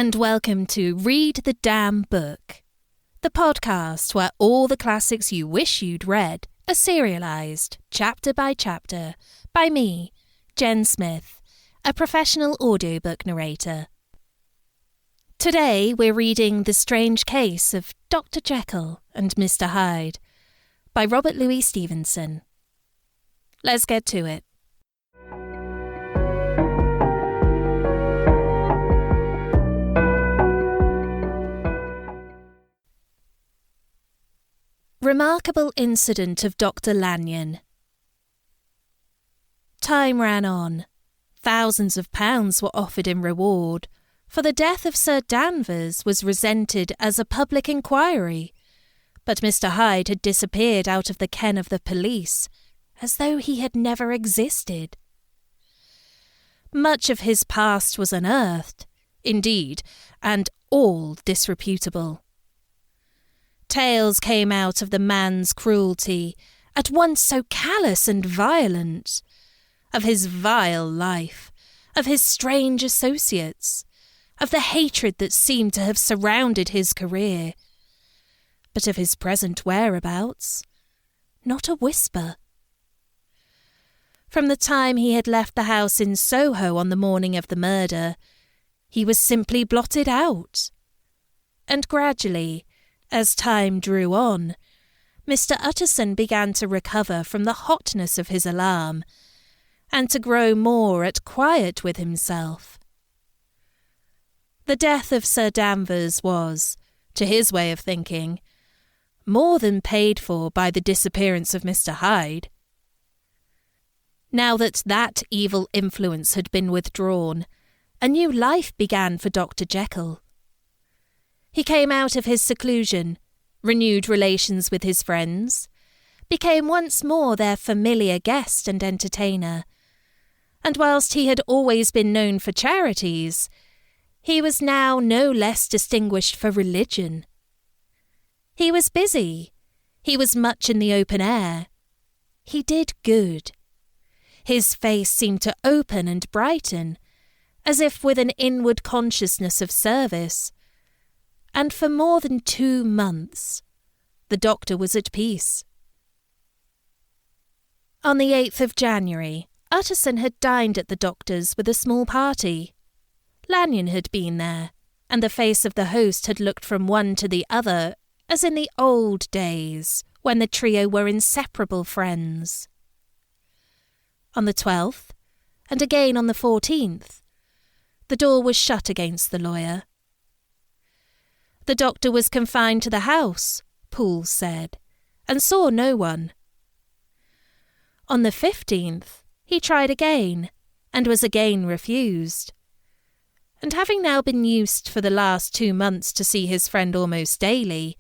and welcome to Read the Damn Book, the podcast where all the classics you wish you'd read are serialised, chapter by chapter, by me, Jen Smith, a professional audiobook narrator. Today we're reading The Strange Case of Dr. Jekyll and Mr. Hyde by Robert Louis Stevenson. Let's get to it. Remarkable Incident of Dr. Lanyon. Time ran on. Thousands of pounds were offered in reward, for the death of Sir Danvers was resented as a public inquiry, but Mr. Hyde had disappeared out of the ken of the police, as though he had never existed. Much of his past was unearthed, indeed, and all disreputable. Tales came out of the man's cruelty, at once so callous and violent, of his vile life, of his strange associates, of the hatred that seemed to have surrounded his career. But of his present whereabouts, not a whisper. From the time he had left the house in Soho on the morning of the murder, he was simply blotted out. And gradually, as time drew on, Mr. Utterson began to recover from the hotness of his alarm, and to grow more at quiet with himself. The death of Sir Danvers was, to his way of thinking, more than paid for by the disappearance of Mr. Hyde. Now that that evil influence had been withdrawn, a new life began for Dr. Jekyll. He came out of his seclusion, renewed relations with his friends, became once more their familiar guest and entertainer, and whilst he had always been known for charities, he was now no less distinguished for religion. He was busy. He was much in the open air. He did good. His face seemed to open and brighten, as if with an inward consciousness of service. And for more than 2 months, the doctor was at peace. On the 8th of January, Utterson had dined at the doctor's with a small party. Lanyon had been there, and the face of the host had looked from one to the other, as in the old days, when the trio were inseparable friends. On the 12th, and again on the 14th, the door was shut against the lawyer. The doctor was confined to the house, Poole said, and saw no one. On the 15th, he tried again, and was again refused. And having now been used for the last 2 months to see his friend almost daily,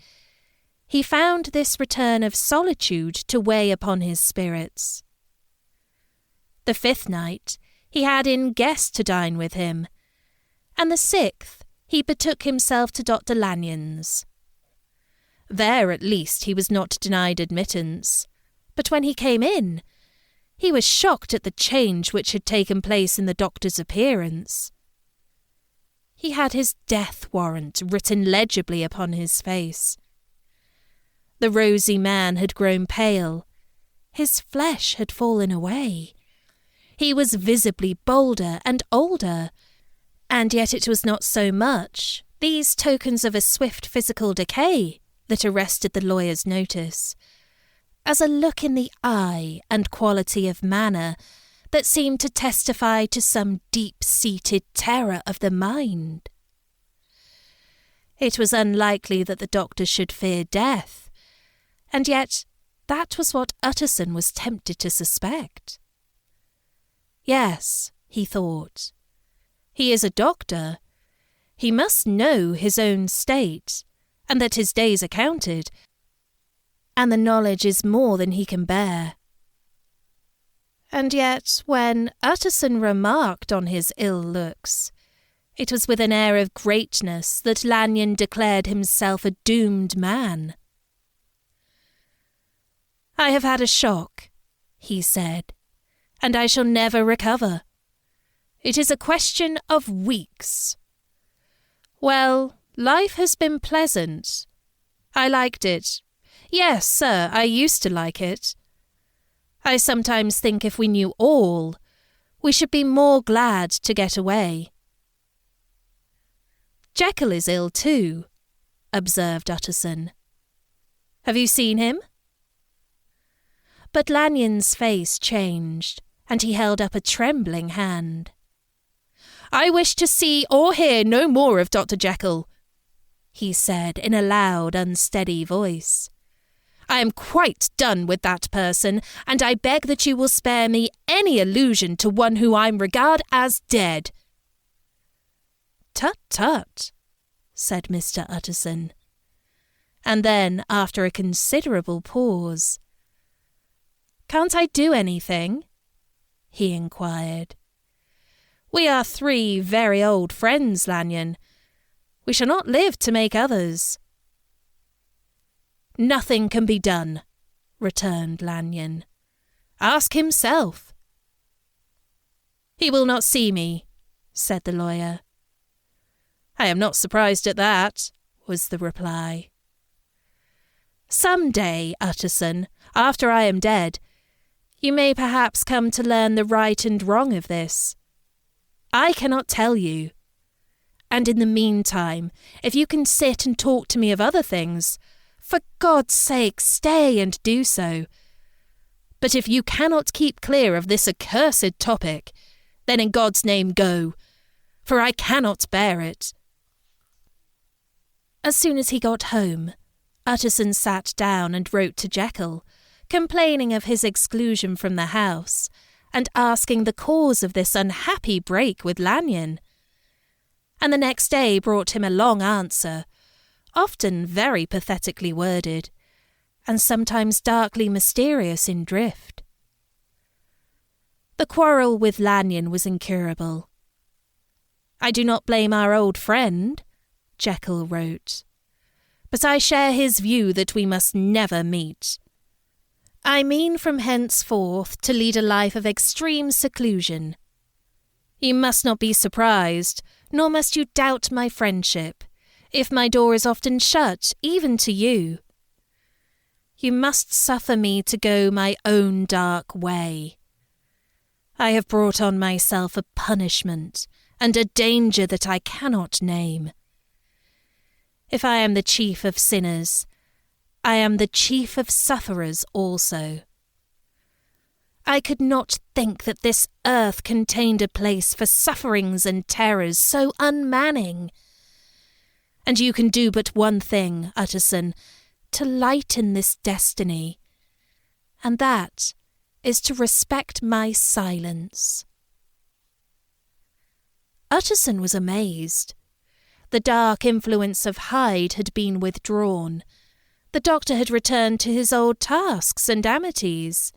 he found this return of solitude to weigh upon his spirits. The 5th night, he had in guest to dine with him, and the 6th, he betook himself to Dr. Lanyon's. There, at least, he was not denied admittance, but when he came in, he was shocked at the change which had taken place in the doctor's appearance. He had his death warrant written legibly upon his face. The rosy man had grown pale. His flesh had fallen away. He was visibly bolder and older, and yet it was not so much these tokens of a swift physical decay that arrested the lawyer's notice, as a look in the eye and quality of manner that seemed to testify to some deep-seated terror of the mind. It was unlikely that the doctor should fear death, and yet that was what Utterson was tempted to suspect. Yes, he thought, he is a doctor. He must know his own state, and that his days are counted, and the knowledge is more than he can bear. And yet, when Utterson remarked on his ill looks, it was with an air of greatness that Lanyon declared himself a doomed man. "I have had a shock," he said, "and I shall never recover. It is a question of weeks. Well, life has been pleasant. I liked it. Yes, sir, I used to like it. I sometimes think if we knew all, we should be more glad to get away. Jekyll is ill too, observed Utterson. Have you seen him? But Lanyon's face changed, and he held up a trembling hand. I wish to see or hear no more of Dr. Jekyll, he said in a loud, unsteady voice. I am quite done with that person, and I beg that you will spare me any allusion to one who I regard as dead. Tut, tut, said Mr. Utterson. And then, after a considerable pause, Can't I do anything? He inquired. We are 3 very old friends, Lanyon. We shall not live to make others. Nothing can be done, returned Lanyon. Ask himself. He will not see me, said the lawyer. I am not surprised at that, was the reply. Some day, Utterson, after I am dead, you may perhaps come to learn the right and wrong of this. I cannot tell you. And in the meantime, if you can sit and talk to me of other things, for God's sake, stay and do so. But if you cannot keep clear of this accursed topic, then in God's name go, for I cannot bear it. As soon as he got home, Utterson sat down and wrote to Jekyll, complaining of his exclusion from the house, and asking the cause of this unhappy break with Lanyon. And the next day brought him a long answer, often very pathetically worded, and sometimes darkly mysterious in drift. The quarrel with Lanyon was incurable. I do not blame our old friend, Jekyll wrote, but I share his view that we must never meet. I mean from henceforth to lead a life of extreme seclusion. You must not be surprised, nor must you doubt my friendship, if my door is often shut, even to you. You must suffer me to go my own dark way. I have brought on myself a punishment and a danger that I cannot name. If I am the chief of sinners, I am the chief of sufferers also. I could not think that this earth contained a place for sufferings and terrors so unmanning. And you can do but one thing, Utterson, to lighten this destiny, and that is to respect my silence. Utterson was amazed. The dark influence of Hyde had been withdrawn. The doctor had returned to his old tasks and amities.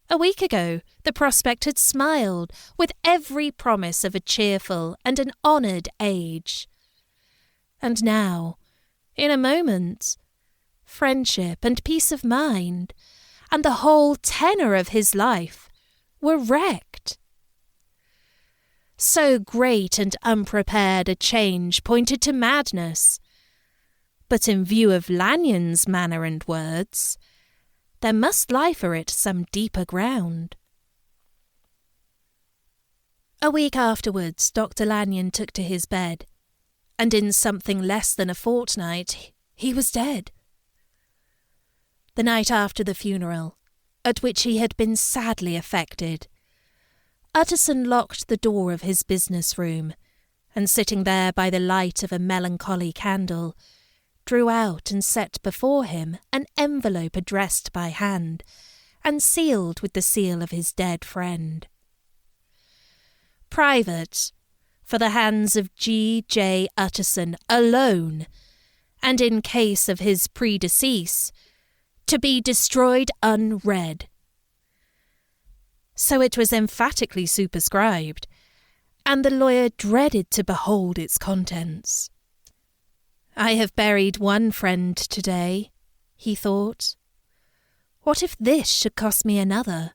A week ago, the prospect had smiled with every promise of a cheerful and an honoured age. And now, in a moment, friendship and peace of mind, and the whole tenor of his life, were wrecked. So great and unprepared a change pointed to madness. But in view of Lanyon's manner and words, there must lie for it some deeper ground. A week afterwards, Dr. Lanyon took to his bed, and in something less than a fortnight he was dead. The night after the funeral, at which he had been sadly affected, Utterson locked the door of his business room, and sitting there by the light of a melancholy candle, drew out and set before him an envelope addressed by hand, and sealed with the seal of his dead friend. Private, for the hands of G. J. Utterson alone, and in case of his predecease, to be destroyed unread. So it was emphatically superscribed, and the lawyer dreaded to behold its contents. I have buried one friend today, he thought. What if this should cost me another?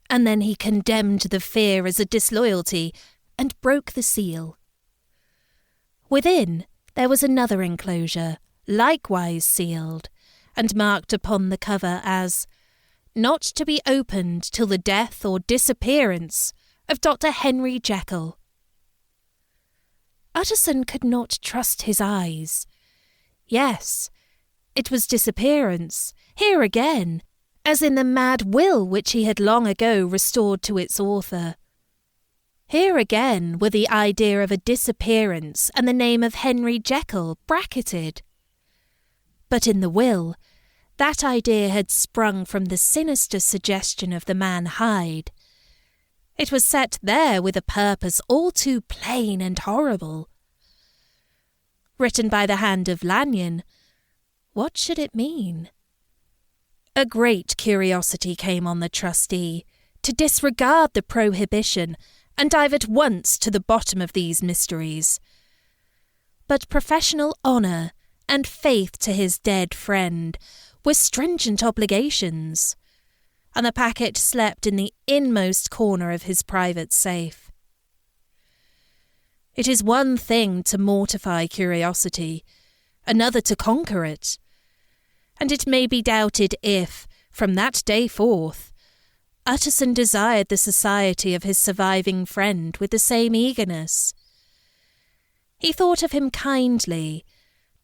And then he condemned the fear as a disloyalty, and broke the seal. Within, there was another enclosure, likewise sealed, and marked upon the cover as "Not to be opened till the death or disappearance of Dr. Henry Jekyll." Utterson could not trust his eyes. Yes, it was disappearance, here again, as in the mad will which he had long ago restored to its author. Here again were the idea of a disappearance and the name of Henry Jekyll bracketed. But in the will, that idea had sprung from the sinister suggestion of the man Hyde. It was set there with a purpose all too plain and horrible. Written by the hand of Lanyon, what should it mean? A great curiosity came on the trustee to disregard the prohibition and dive at once to the bottom of these mysteries. But professional honour and faith to his dead friend were stringent obligations, and the packet slept in the inmost corner of his private safe. It is one thing to mortify curiosity, another to conquer it, and it may be doubted if, from that day forth, Utterson desired the society of his surviving friend with the same eagerness. He thought of him kindly,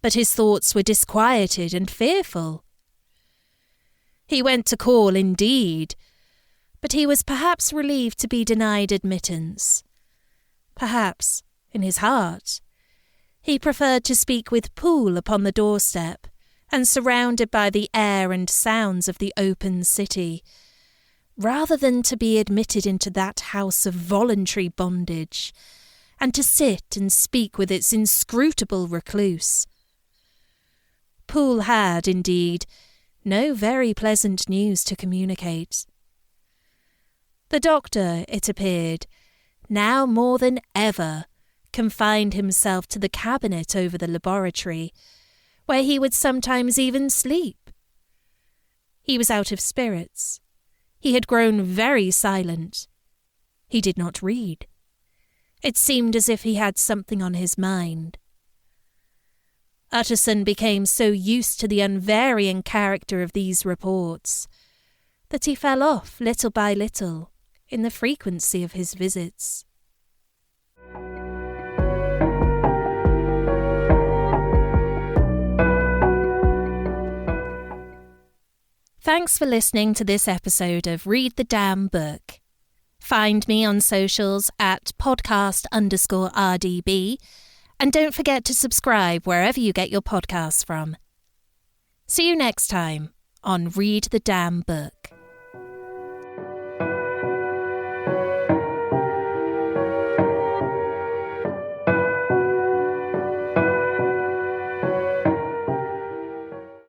but his thoughts were disquieted and fearful. He went to call, indeed, but he was perhaps relieved to be denied admittance. Perhaps, in his heart, he preferred to speak with Poole upon the doorstep, and surrounded by the air and sounds of the open city, rather than to be admitted into that house of voluntary bondage, and to sit and speak with its inscrutable recluse. Poole had, indeed, no very pleasant news to communicate. The doctor, it appeared, now more than ever, confined himself to the cabinet over the laboratory, where he would sometimes even sleep. He was out of spirits. He had grown very silent. He did not read. It seemed as if he had something on his mind. Utterson became so used to the unvarying character of these reports that he fell off little by little in the frequency of his visits. Thanks for listening to this episode of Read the Damn Book. Find me on socials at podcast_RDB, and don't forget to subscribe wherever you get your podcasts from. See you next time on Read the Damn Book.